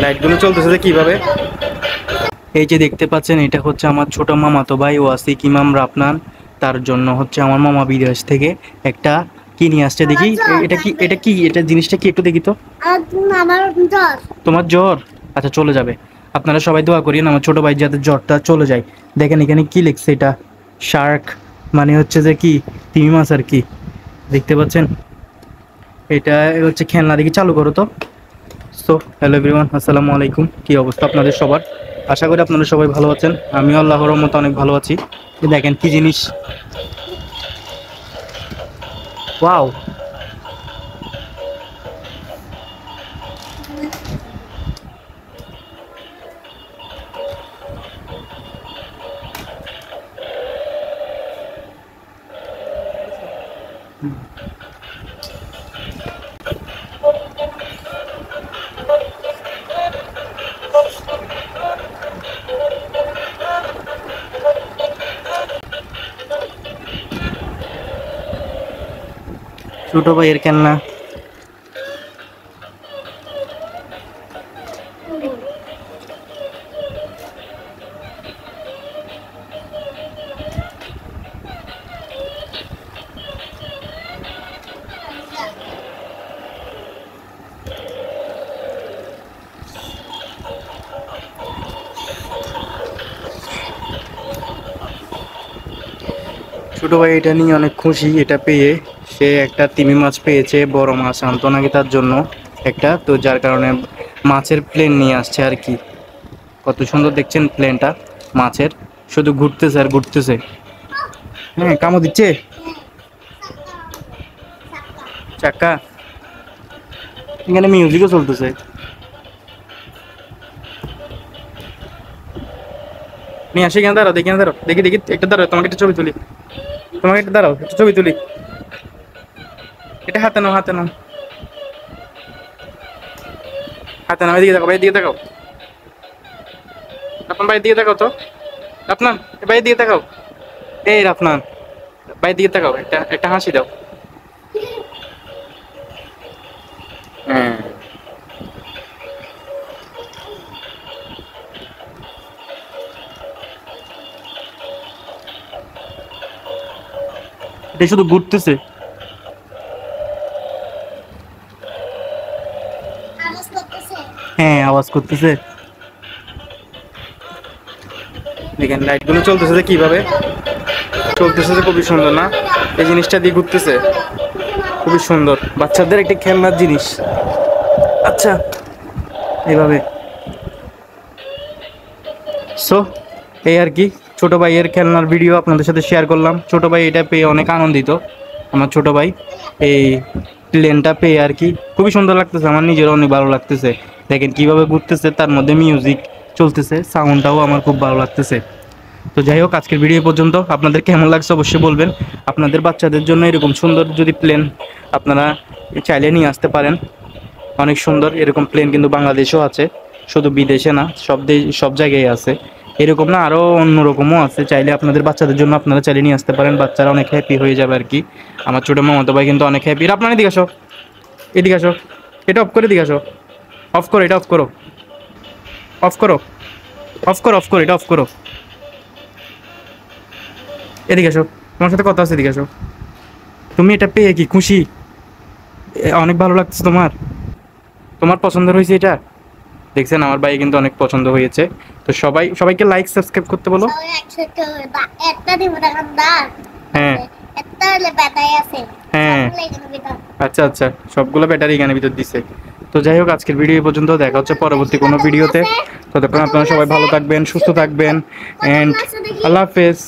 লাইটগুলো চলতেছে যে কিভাবে। এই যে দেখতে পাচ্ছেন, এটা হচ্ছে আমার ছোট মামাতো ভাই ওয়াসিক ইমাম রাফনান। তার জন্য হচ্ছে আমার মামা বিদেশ থেকে একটা কি নিয়ে আসছে। দেখি এটা জিনিসটা কি একটু দেখি তো। আমার জ্বর। তোমার জ্বর? আচ্ছা, চলে যাবে। আপনারা সবাই দোয়া করিয়েন আমার ছোট ভাই যাতে জ্বরটা চলে যায়। দেখেন এখানে কি লিখছে, এটা শার্ক, মানে হচ্ছে যে কি তিমি মাছ আর কি। দেখতে পাচ্ছেন, এটা হচ্ছে খেলনা। দেখি চালু করো তো। সো হ্যালো এভরিওয়ান, আসসালামু আলাইকুম। কি অবস্থা আপনাদের সবার? আশা করি আপনারা সবাই ভালো আছেন। আমিও আল্লাহর রহমতে অনেক ভালো আছি। দেখেন কি জিনিস, ওয়াও। ছোট ভাইয়ের খেলনা। ছোট ভাই এটা নিয়ে অনেক খুশি। এটা পেয়ে সে একটা তিমি মাছ পেয়েছে, বড় মাছ আনতো নাকি তার জন্য একটা, তো যার কারণে মাছের প্লেন নিয়ে আসছে আর কি। কত সুন্দর দেখছেন প্লেনটা মাছের, শুধু ঘুরতেছে আর ঘুরতেছে। হ্যাঁ, কামো দিচ্ছে চাক্কা। এখানে মিউজিকও চলতেছে। নিয়ে আসি, এখানে দাঁড়াও, দেখি এখানে দাঁড়াও, দেখি দেখি একটা দাঁড়াও, তোমাকে একটা ছবি তুলি। তোমাকে একটা দাঁড়াও, একটা ছবি তুলি। এটা হাতে নাও, হাতে নাও, হাতে নাও। এদিকে দেখো, ভাই দিকে দেখাও। আপনার ভাই দিয়ে দেখাও তো। আপনার ভাই দিয়ে দেখাও। এই আপনার ভাই দিয়ে দেখাও, একটা একটা হাসি দাও। হ্যাঁ, এটা শুধু ঘুরতেছে। আওয়াজ করতেছে। হ্যাঁ, আওয়াজ করতেছে। দেখেন লাইটগুলো চলতেছে যে কিভাবে চলতেছে, যে খুবই সুন্দর না? এই জিনিসটা দিয়ে ঘুরতেছে, খুবই সুন্দর। বাচ্চাদের একটি খেলনার জিনিস। আচ্ছা, এইভাবে। সো এই আর কি, ছোট ভাইয়ের খেলনার ভিডিও আপনাদের সাথে শেয়ার করলাম। ছোট ভাই এটা পেয়ে অনেক আনন্দিত। আমার ছোট ভাই এই প্লেনটা পেয়ে আর কি খুবই সুন্দর লাগতেছে, আমার নিজেরও অনেক ভালো লাগতেছে। দেখেন কিভাবে ঘুরতেছে, তার মধ্যে মিউজিক চলতেছে, সাউন্ডটাও আমার খুব ভালো লাগতেছে। তো যাই হোক, আজকের ভিডিও পর্যন্ত। আপনাদের কেমন লাগছে অবশ্যই বলবেন। আপনাদের বাচ্চাদের জন্য এরকম সুন্দর যদি প্লেন আপনারা চাইলে নিয়ে আসতে পারেন। অনেক সুন্দর এরকম প্লেন কিন্তু বাংলাদেশেও আছে, শুধু বিদেশে না, সব জায়গায় আছে। এরকম না, আরও অন্যরকমও আছে। চাইলে আপনাদের বাচ্চাদের জন্য আপনারা চাইলে নিয়ে আসতে পারেন, বাচ্চারা অনেক হ্যাপি হয়ে যাবে আর কি। আমার ছোটো মামাতো ভাই কিন্তু অনেক হ্যাপি। আপনার এদিকে আসো, এদিকে আসো, এটা অফ করে এদিকে আসো। অফ করো, এটা অফ করো, অফ করো, অফ করো, অফ করো, এটা অফ করো। এদিকে আসো, তোমার সাথে কথা আছে, এদিকে আসো। তুমি এটা পেয়ে কি খুশি? অনেক ভালো লাগছে তোমার? তোমার পছন্দ হয়েছে এটা? দেখছেন আমার ভাই কিন্তু অনেক পছন্দ হয়েছে। তো সবাইকে লাইক সাবস্ক্রাইব করতে বলো। সবাই একসাথে একটা দিব দোকানদার। হ্যাঁ একটা হলে ব্যাটারি আছে। হ্যাঁ, সবগুলো এখানে ভিতর। আচ্ছা আচ্ছা, সবগুলো ব্যাটারি এখানে ভিতর দিছে। তো যাই হোক, আজকের ভিডিও এই পর্যন্ত। দেখা হচ্ছে পরবর্তী কোনো ভিডিওতে। ততক্ষণ আপনারা সবাই ভালো থাকবেন, সুস্থ থাকবেন, অ্যান্ড আল্লাহ হাফেজ।